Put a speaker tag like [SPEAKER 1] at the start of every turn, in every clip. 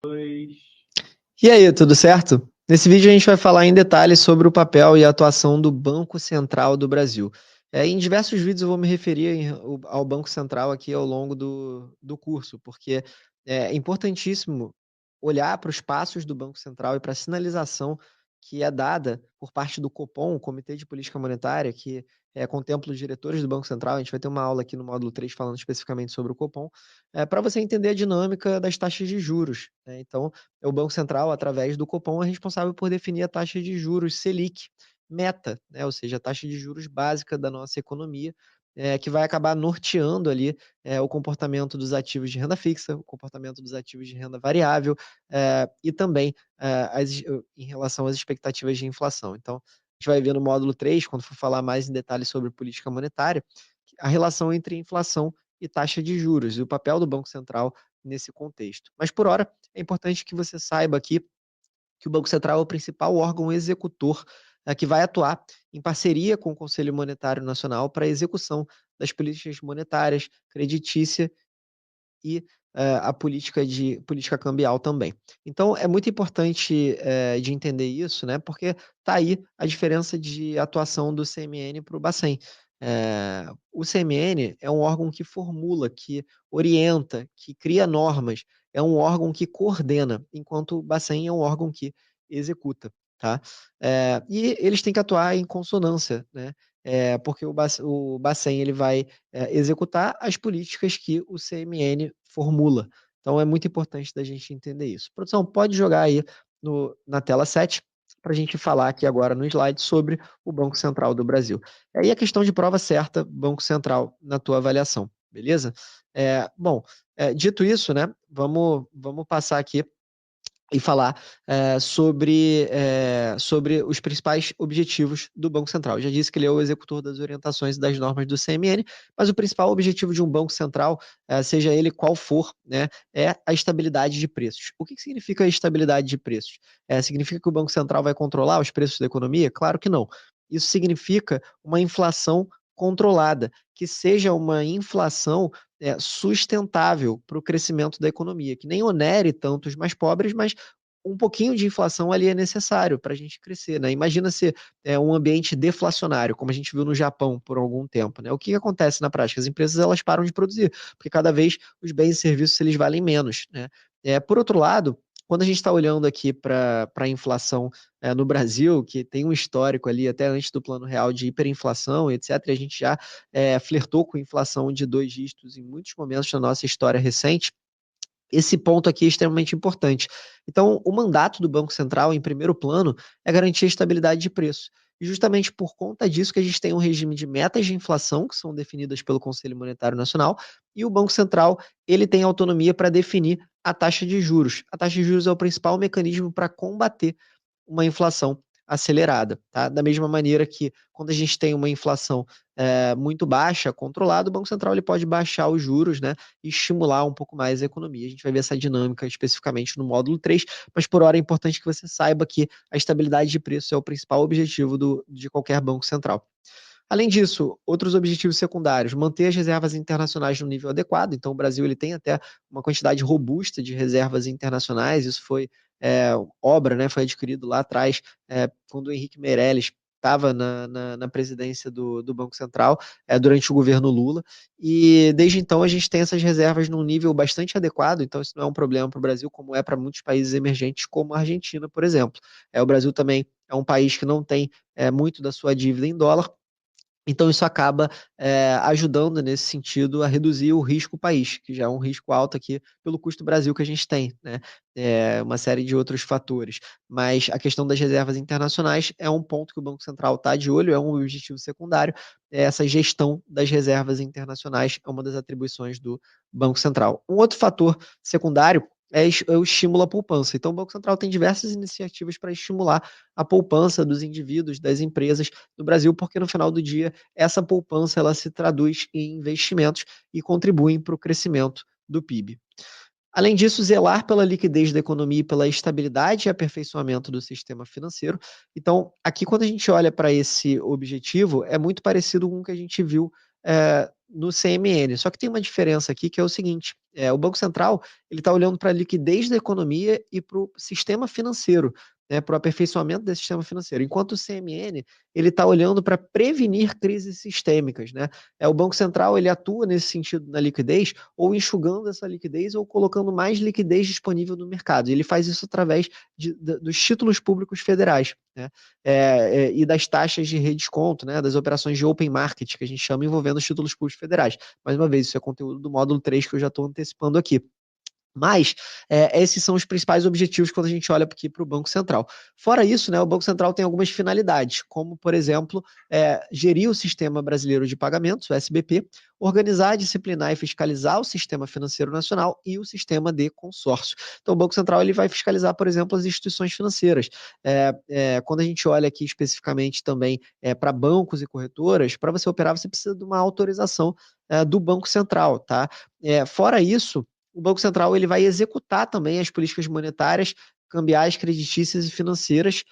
[SPEAKER 1] E aí, tudo certo? Nesse vídeo a gente vai falar em detalhes sobre o papel e a atuação do Banco Central do Brasil. Em diversos vídeos eu vou me referir ao Banco Central aqui ao longo do curso, porque é importantíssimo olhar para os passos do Banco Central e para a sinalização que é dada por parte do Copom, o Comitê de Política Monetária, que contempla os diretores do Banco Central. A gente vai ter uma aula aqui no módulo 3 falando especificamente sobre o Copom, para você entender a dinâmica das taxas de juros, né? Então, o Banco Central, através do Copom, é responsável por definir a taxa de juros Selic meta, né? Ou seja, a taxa de juros básica da nossa economia, que vai acabar norteando ali o comportamento dos ativos de renda fixa, o comportamento dos ativos de renda variável, e também em relação às expectativas de inflação. Então, a gente vai ver no módulo 3, quando for falar mais em detalhes sobre política monetária, a relação entre inflação e taxa de juros e o papel do Banco Central nesse contexto. Mas, por hora, é importante que você saiba aqui que o Banco Central é o principal órgão executor que vai atuar em parceria com o Conselho Monetário Nacional para a execução das políticas monetárias, creditícia e a política cambial também. Então, é muito importante de entender isso, né? Porque está aí a diferença de atuação do CMN para o Bacen. O CMN é um órgão que formula, que orienta, que cria normas, é um órgão que coordena, enquanto o Bacen é um órgão que executa, tá? E eles têm que atuar em consonância, né? Porque o Bacen ele vai executar as políticas que o CMN formula. Então é muito importante da gente entender isso. Produção, pode jogar aí na tela 7 para a gente falar aqui agora no slide sobre o Banco Central do Brasil. E a questão de prova certa, Banco Central, na tua avaliação, beleza? Bom, dito isso, né, vamos passar aqui e falar sobre os principais objetivos do Banco Central. Eu já disse que ele é o executor das orientações e das normas do CMN, mas o principal objetivo de um Banco Central, seja ele qual for, né, é a estabilidade de preços. O que significa a estabilidade de preços? Significa que o Banco Central vai controlar os preços da economia? Claro que não. Isso significa uma inflação controlada, que seja uma inflação sustentável para o crescimento da economia, que nem onere tanto os mais pobres, mas um pouquinho de inflação ali é necessário para a gente crescer, né? Imagina se um ambiente deflacionário, como a gente viu no Japão por algum tempo, né? O que acontece na prática? As empresas elas param de produzir, porque cada vez os bens e serviços eles valem menos, né? Por outro lado, quando a gente está olhando aqui para a inflação no Brasil, que tem um histórico ali até antes do Plano Real de hiperinflação, etc., a gente já flertou com inflação de 2 dígitos em muitos momentos da nossa história recente. Esse ponto aqui é extremamente importante. Então, o mandato do Banco Central, em primeiro plano, é garantir a estabilidade de preço. E justamente por conta disso que a gente tem um regime de metas de inflação, que são definidas pelo Conselho Monetário Nacional, e o Banco Central ele tem autonomia para definir a taxa de juros. A taxa de juros é o principal mecanismo para combater uma inflação acelerada, tá? Da mesma maneira que quando a gente tem uma inflação muito baixa, controlada, o Banco Central ele pode baixar os juros, né, e estimular um pouco mais a economia. A gente vai ver essa dinâmica especificamente no módulo 3, mas por hora é importante que você saiba que a estabilidade de preço é o principal objetivo de qualquer banco central. Além disso, outros objetivos secundários, manter as reservas internacionais no nível adequado. Então, o Brasil ele tem até uma quantidade robusta de reservas internacionais. Isso foi obra, né? Foi adquirido lá atrás, quando o Henrique Meirelles estava na presidência do Banco Central, durante o governo Lula. E desde então a gente tem essas reservas num nível bastante adequado. Então, isso não é um problema para o Brasil, como é para muitos países emergentes, como a Argentina, por exemplo. O Brasil também é um país que não tem muito da sua dívida em dólar. Então, isso acaba ajudando nesse sentido a reduzir o risco país, que já é um risco alto aqui pelo custo Brasil que a gente tem, né? Uma série de outros fatores. Mas a questão das reservas internacionais é um ponto que o Banco Central está de olho, é um objetivo secundário. Essa gestão das reservas internacionais é uma das atribuições do Banco Central. Um outro fator secundário é o estímulo à poupança. Então, o Banco Central tem diversas iniciativas para estimular a poupança dos indivíduos, das empresas no Brasil, porque no final do dia essa poupança ela se traduz em investimentos e contribuem para o crescimento do PIB. Além disso, zelar pela liquidez da economia e pela estabilidade e aperfeiçoamento do sistema financeiro. Então, aqui quando a gente olha para esse objetivo, é muito parecido com o que a gente viu no CMN, só que tem uma diferença aqui que é o seguinte, O Banco Central ele está olhando para a liquidez da economia e para o sistema financeiro, né, para o aperfeiçoamento desse sistema financeiro, enquanto o CMN ele está olhando para prevenir crises sistêmicas, né? O Banco Central ele atua nesse sentido na liquidez, ou enxugando essa liquidez, ou colocando mais liquidez disponível no mercado. E ele faz isso através dos títulos públicos federais, né? E das taxas de redesconto, né? Das operações de open market, que a gente chama, envolvendo os títulos públicos federais. Mais uma vez, isso é conteúdo do módulo 3 que eu já estou antecipando aqui. Mas esses são os principais objetivos quando a gente olha aqui para o Banco Central. Fora isso, né, o Banco Central tem algumas finalidades, como, por exemplo, gerir o Sistema Brasileiro de Pagamentos, o SBP, organizar, disciplinar e fiscalizar o Sistema Financeiro Nacional e o Sistema de Consórcio. Então, o Banco Central ele vai fiscalizar, por exemplo, as instituições financeiras. Quando a gente olha aqui especificamente também para bancos e corretoras, para você operar, você precisa de uma autorização do Banco Central, tá? Fora isso, o Banco Central ele vai executar também as políticas monetárias, cambiais, creditícias e financeiras,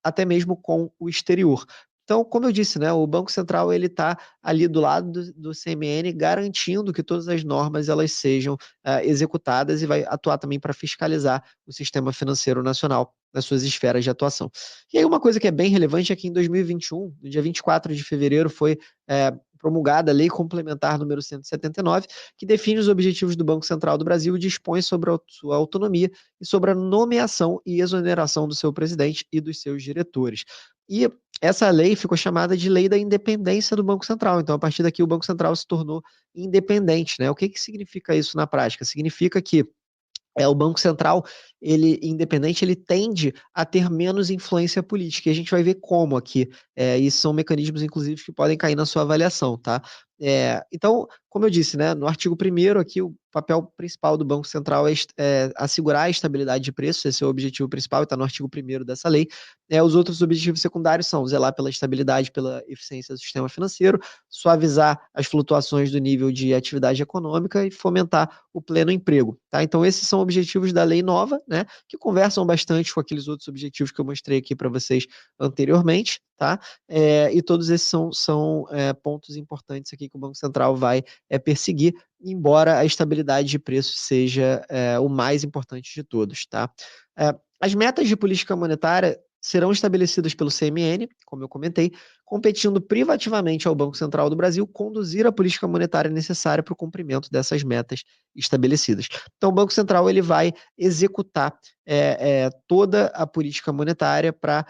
[SPEAKER 1] até mesmo com o exterior. Então, como eu disse, né, o Banco Central ele está ali do lado do CMN, garantindo que todas as normas elas sejam executadas, e vai atuar também para fiscalizar o sistema financeiro nacional nas suas esferas de atuação. E aí uma coisa que é bem relevante é que em 2021, no dia 24 de fevereiro, foi promulgada a Lei Complementar número 179, que define os objetivos do Banco Central do Brasil e dispõe sobre a sua autonomia e sobre a nomeação e exoneração do seu presidente e dos seus diretores. E essa lei ficou chamada de Lei da Independência do Banco Central. Então, a partir daqui, o Banco Central se tornou independente, né? O que significa isso na prática? Significa que o Banco Central, ele independente, ele tende a ter menos influência política. E a gente vai ver como aqui. Isso são mecanismos, inclusive, que podem cair na sua avaliação, tá? Então, como eu disse, né, no artigo 1º aqui, o papel principal do Banco Central é assegurar a estabilidade de preços, esse é o objetivo principal, está no artigo 1º dessa lei. Os outros objetivos secundários são zelar pela estabilidade, pela eficiência do sistema financeiro, suavizar as flutuações do nível de atividade econômica e fomentar o pleno emprego, tá? Então, esses são objetivos da lei nova, né, que conversam bastante com aqueles outros objetivos que eu mostrei aqui para vocês anteriormente, tá? E todos esses são pontos importantes aqui que o Banco Central vai perseguir, embora a estabilidade de preços seja o mais importante de todos, tá? As metas de política monetária serão estabelecidas pelo CMN, como eu comentei, competindo privativamente ao Banco Central do Brasil conduzir a política monetária necessária para o cumprimento dessas metas estabelecidas. Então, o Banco Central ele vai executar toda a política monetária para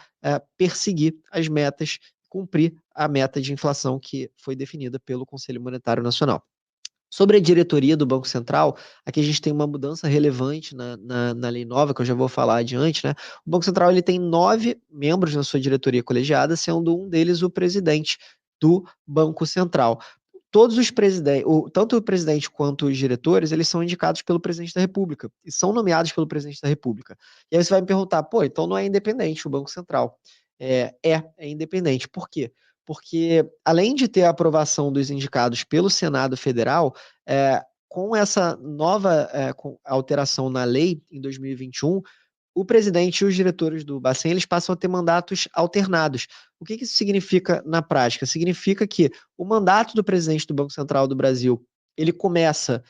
[SPEAKER 1] perseguir as metas, cumprir a meta de inflação que foi definida pelo Conselho Monetário Nacional. Sobre a diretoria do Banco Central, aqui a gente tem uma mudança relevante na lei nova, que eu já vou falar adiante, né? O Banco Central ele tem 9 membros na sua diretoria colegiada, sendo um deles o presidente do Banco Central. Todos os presidentes, tanto o presidente quanto os diretores, eles são indicados pelo presidente da República e são nomeados pelo presidente da República. E aí você vai me perguntar, pô, então não é independente o Banco Central? É independente. Por quê? Porque, além de ter a aprovação dos indicados pelo Senado Federal, com essa nova com alteração na lei em 2021, o presidente e os diretores do Bacen eles passam a ter mandatos alternados. O que isso significa na prática? Significa que o mandato do presidente do Banco Central do Brasil ele começa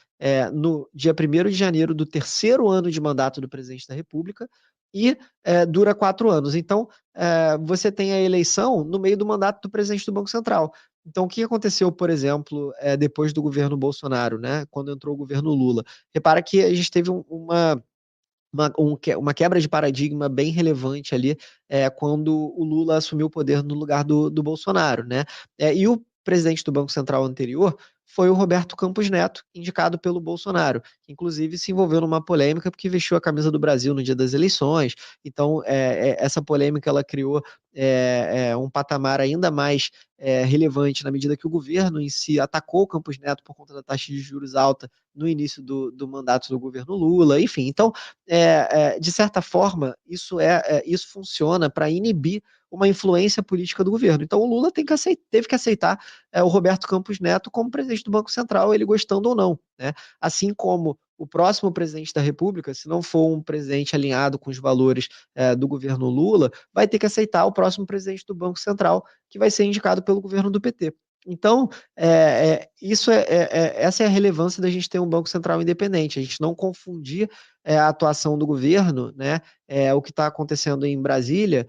[SPEAKER 1] no dia 1º de janeiro do terceiro ano de mandato do presidente da República e dura 4 anos. Então, você tem a eleição no meio do mandato do presidente do Banco Central. Então, o que aconteceu, por exemplo, depois do governo Bolsonaro, né, quando entrou o governo Lula? Repara que a gente teve uma quebra de paradigma bem relevante ali quando o Lula assumiu o poder no lugar do Bolsonaro, né? E o presidente do Banco Central anterior foi o Roberto Campos Neto, indicado pelo Bolsonaro, que inclusive se envolveu numa polêmica porque vestiu a camisa do Brasil no dia das eleições. Então, essa polêmica ela criou um patamar ainda mais relevante na medida que o governo em si atacou o Campos Neto por conta da taxa de juros alta no início do mandato do governo Lula, enfim. Então, de certa forma, isso funciona para inibir uma influência política do governo. Então, o Lula teve que aceitar o Roberto Campos Neto como presidente do Banco Central, ele gostando ou não, né? Assim como o próximo presidente da República, se não for um presidente alinhado com os valores do governo Lula, vai ter que aceitar o próximo presidente do Banco Central, que vai ser indicado pelo governo do PT. Então, essa é a relevância da gente ter um Banco Central independente, a gente não confundir a atuação do governo, né, o que está acontecendo em Brasília,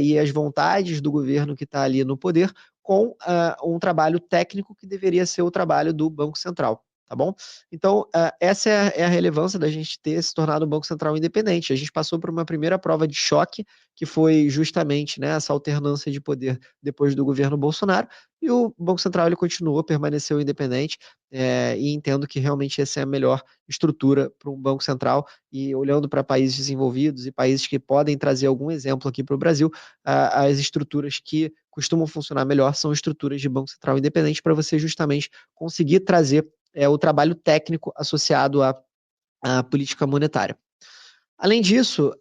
[SPEAKER 1] e as vontades do governo que está ali no poder, com um trabalho técnico que deveria ser o trabalho do Banco Central. Tá bom? Então, essa é a relevância da gente ter se tornado um Banco Central independente. A gente passou por uma primeira prova de choque, que foi justamente, né, essa alternância de poder depois do governo Bolsonaro, e o Banco Central ele continuou, permaneceu independente, e entendo que realmente essa é a melhor estrutura para um Banco Central. E olhando para países desenvolvidos e países que podem trazer algum exemplo aqui para o Brasil, as estruturas que costumam funcionar melhor são estruturas de Banco Central independente para você justamente conseguir trazer o trabalho técnico associado à política monetária. Além disso,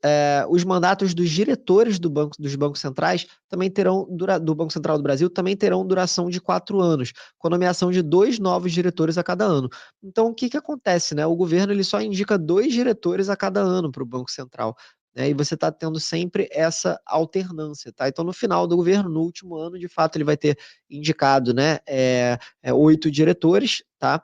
[SPEAKER 1] os mandatos dos diretores dos bancos centrais também terão do Banco Central do Brasil também terão duração de 4 anos, com nomeação de 2 novos diretores a cada ano. Então, o que que acontece, né? O governo ele só indica 2 diretores a cada ano para o Banco Central, né? E você está tendo sempre essa alternância, tá? Então, no final do governo, no último ano, de fato, ele vai ter indicado, né, 8 diretores, tá?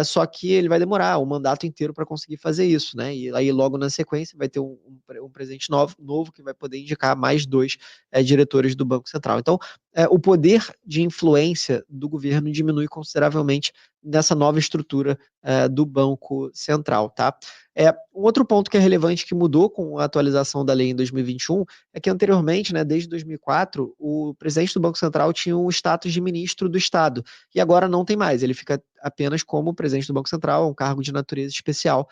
[SPEAKER 1] Só que ele vai demorar o mandato inteiro para conseguir fazer isso, né? E aí, logo na sequência, vai ter um presidente novo que vai poder indicar mais 2 diretores do Banco Central. Então, o poder de influência do governo diminui consideravelmente nessa nova estrutura do Banco Central, tá? Um outro ponto que é relevante que mudou com a atualização da lei em 2021 é que anteriormente, né, desde 2004, o presidente do Banco Central tinha o status de ministro do Estado e agora não tem mais, ele fica apenas como presidente do Banco Central, é um cargo de natureza especial,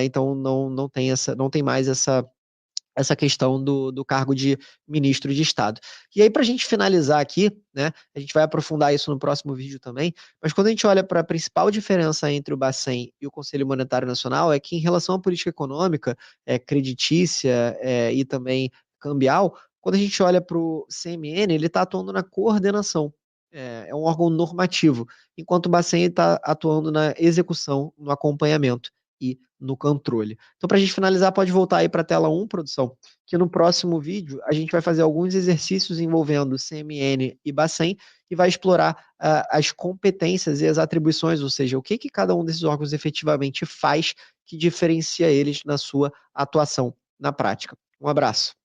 [SPEAKER 1] então não tem mais essa questão do cargo de ministro de Estado. E aí, para a gente finalizar aqui, né, a gente vai aprofundar isso no próximo vídeo também, mas quando a gente olha para a principal diferença entre o Bacen e o Conselho Monetário Nacional, é que em relação à política econômica, creditícia e também cambial, quando a gente olha para o CMN, ele está atuando na coordenação, é um órgão normativo, enquanto o Bacen está atuando na execução, no acompanhamento e no controle. Então, para a gente finalizar, pode voltar aí para a tela 1, produção, que no próximo vídeo a gente vai fazer alguns exercícios envolvendo CMN e Bacen e vai explorar as competências e as atribuições, ou seja, o que, que cada um desses órgãos efetivamente faz que diferencia eles na sua atuação na prática. Um abraço.